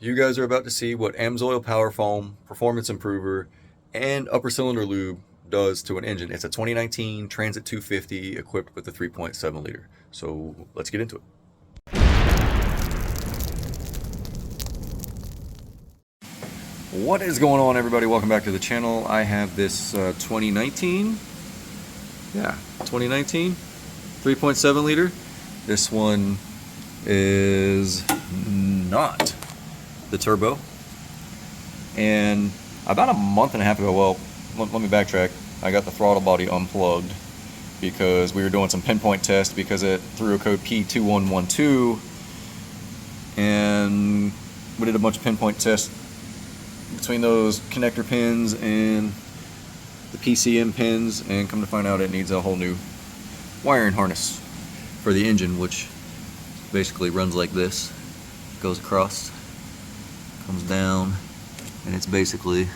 You guys are about to see what Amsoil Power Foam, Performance Improver, and Upper Cylinder Lube does to an engine. It's a 2019 Transit 250 equipped with a 3.7 liter. So let's get into it. What is going on, everybody? Welcome back to the channel. I have this 2019 3.7 liter. This one is not the turbo, and about a month and a half ago, well, let me backtrack. I got the throttle body unplugged because we were doing some pinpoint tests because it threw a code P2112, and we did a bunch of pinpoint tests between those connector pins and the PCM pins, and come to find out it needs a whole new wiring harness for the engine, which basically runs like this, goes across, comes down, and it's basically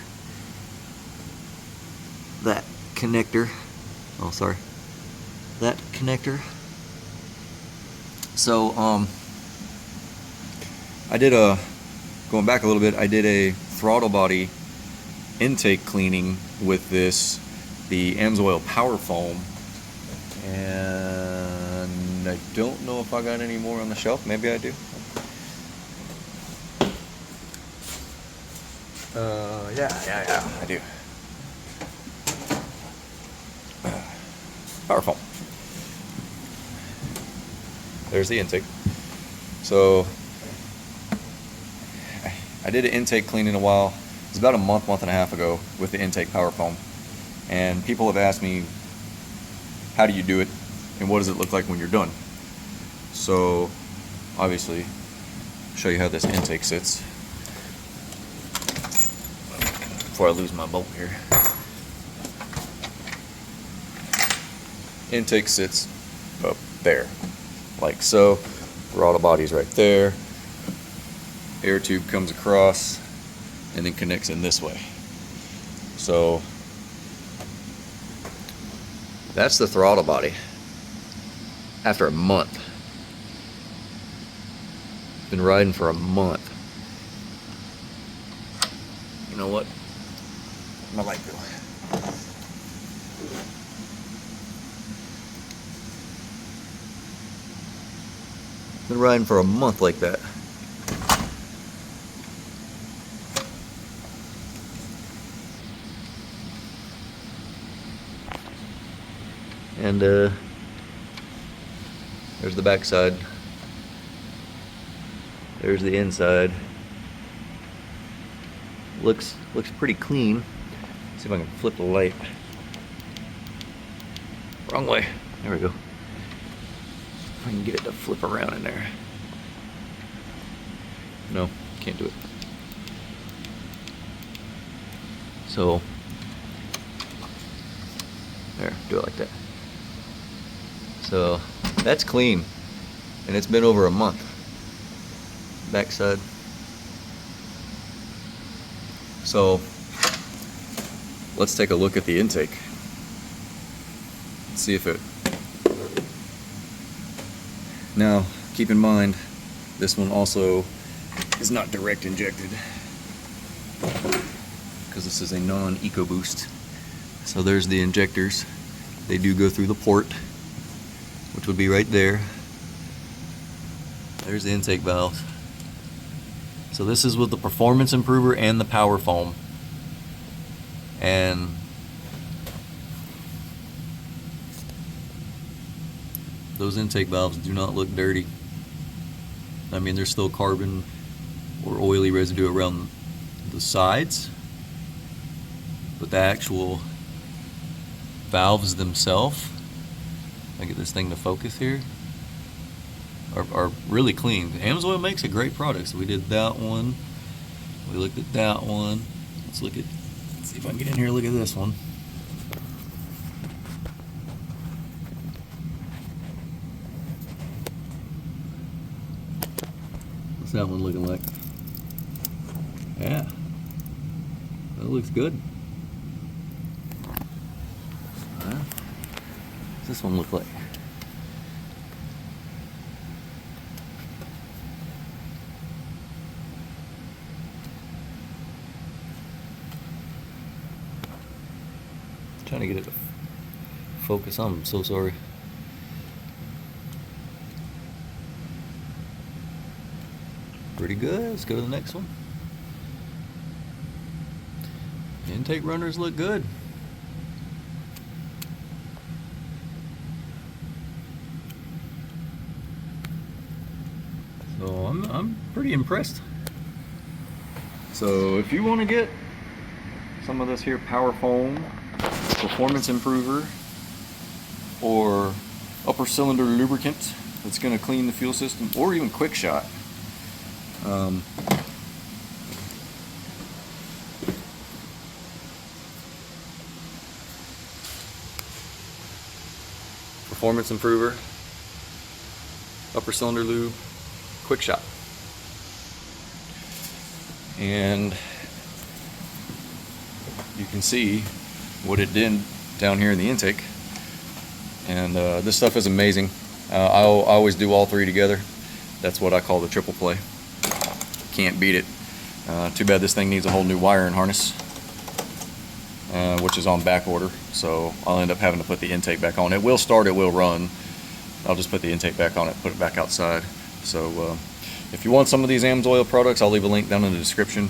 that connector. Oh, sorry, that connector. So I did going back a little bit, I did a throttle body intake cleaning with the Amsoil Power Foam, and I don't know if I got any more on the shelf. Maybe I do. Yeah, I do. Power Foam. There's the intake. So I did an intake cleaning a while. It was about a month and a half ago with the intake Power Foam, and people have asked me, how do you do it and what does it look like when you're done? So obviously, I'll show you how this intake sits before I lose my bolt here. Intake sits up there, like so. Throttle body's right there. Air tube comes across and then connects in this way. So that's the throttle body after a month. Been riding for a month. You know what? My light bill. Been riding for a month like that. And there's the back side. There's the inside. Looks pretty clean. Let's see if I can flip the light. Wrong way. There we go. If I can get it to flip around in there. No, can't do it. So there, do it like that. So that's clean, and it's been over a month. Backside. So let's take a look at the intake. Let's see if it. Now, keep in mind, this one also is not direct injected because this is a non-EcoBoost. So there's the injectors. They do go through the port, which would be right there. There's the intake valves. So this is with the Performance Improver and the Power Foam. And those intake valves do not look dirty. I mean, there's still carbon or oily residue around the sides, but the actual valves themselves, I get this thing to focus here, are really clean. Amsoil makes a great product. So we did that one. We looked at that one. Let's see if I can get in here and look at this one. What's that one looking like? Yeah, that looks good. What's this one look like? Trying to get it to focus. I'm so sorry. Pretty good. Let's go to the next one. Intake runners look good. So I'm pretty impressed. So if you want to get some of this here Power Foam, Performance Improver, or upper cylinder lubricant that's going to clean the fuel system, or even Quick Shot, Performance Improver, upper cylinder lube, Quick Shot. And you can see what it did down here in the intake. And this stuff is amazing. I always do all three together. That's what I call the triple play. Can't beat it. Too bad this thing needs a whole new wiring harness, which is on back order. So I'll end up having to put the intake back on. It will start, it will run. I'll just put the intake back on it, put it back outside. So if you want some of these Amsoil products, I'll leave a link down in the description.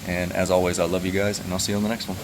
And as always, I love you guys, and I'll see you on the next one.